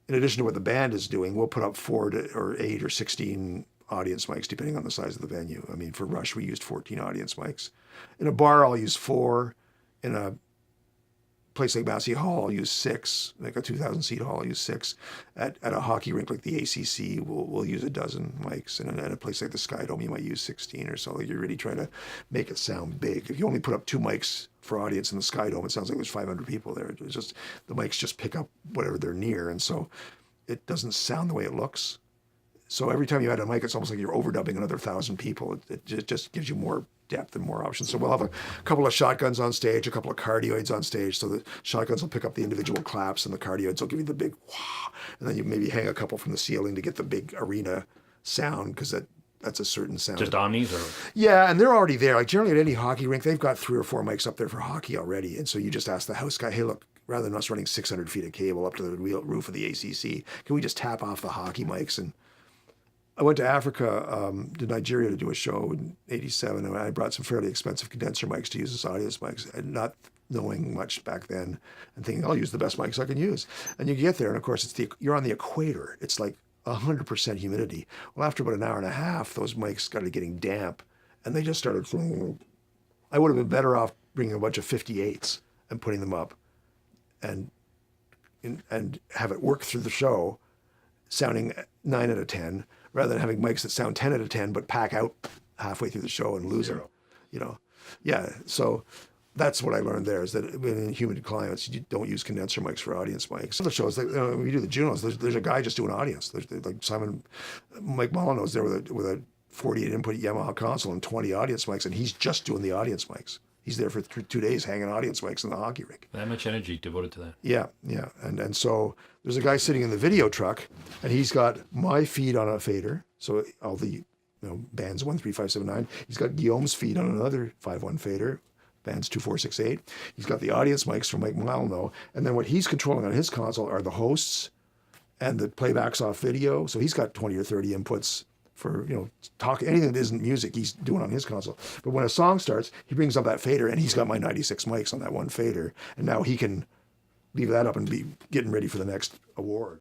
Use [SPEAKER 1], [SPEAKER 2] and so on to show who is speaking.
[SPEAKER 1] in addition to what the band is doing, we'll put up 8 or 16 audience mics, depending on the size of the venue. I mean, for Rush, we used 14 audience mics. In a bar, I'll use 4. In a place like Massey Hall, I'll use 6. Like a 2,000-seat hall, I'll use 6. At a hockey rink like the ACC, we'll use 12 mics. And at a place like the Sky Dome, you might use 16 or so. Like you're really trying to make it sound big. If you only put up 2 mics for audience in the Sky Dome, it sounds like there's 500 people there. It's just the mics just pick up whatever they're near, and so it doesn't sound the way it looks. So every time you add a mic, it's almost like you're overdubbing another 1,000 people. It just gives you more depth and more options. So we'll have a couple of shotguns on stage, a couple of cardioids on stage. So the shotguns will pick up the individual claps, and the cardioids will give you the big wah. And then you maybe hang a couple from the ceiling to get the big arena sound, because that's a certain sound.
[SPEAKER 2] Just omnis, or?
[SPEAKER 1] Yeah, and they're already there. Like generally at any hockey rink, they've got 3 or 4 mics up there for hockey already. And so you just ask the house guy, hey, look, rather than us running 600 feet of cable up to the roof of the ACC, can we just tap off the hockey mics? And I went to Africa, to Nigeria, to do a show in '87, and I brought some fairly expensive condenser mics to use as audience mics, and not knowing much back then, and thinking I'll use the best mics I can use. And you get there, and of course you're on the equator. It's like 100% humidity. Well, after about an hour and a half, those mics started getting damp, and they just started flowing. I would have been better off bringing a bunch of 58s and putting them up, and have it work through the show, sounding 9 out of 10. Rather than having mics that sound 10 out of 10, but pack out halfway through the show and lose them, Yeah, so that's what I learned there, is that in humid climates, you don't use condenser mics for audience mics. Other shows, like, when we do the Junos, there's a guy just doing audience. There's like Mike Molyneux's there with a 48 input Yamaha console and 20 audience mics, and he's just doing the audience mics. He's there for 2 days hanging audience mics in the hockey rink.
[SPEAKER 2] That much energy devoted to that.
[SPEAKER 1] Yeah. And so there's a guy sitting in the video truck, and he's got my feed on a fader. So all the bands 1, 3, 5, 7, 9. He's got Guillaume's feed on another 5-1 fader, bands 2, 4, 6, 8. He's got the audience mics from Mike Molyneux. And then what he's controlling on his console are the hosts and the playbacks off video. So he's got 20 or 30 inputs for, talk, anything that isn't music, he's doing on his console. But when a song starts, he brings up that fader, and he's got my 96 mics on that one fader. And now he can leave that up and be getting ready for the next award.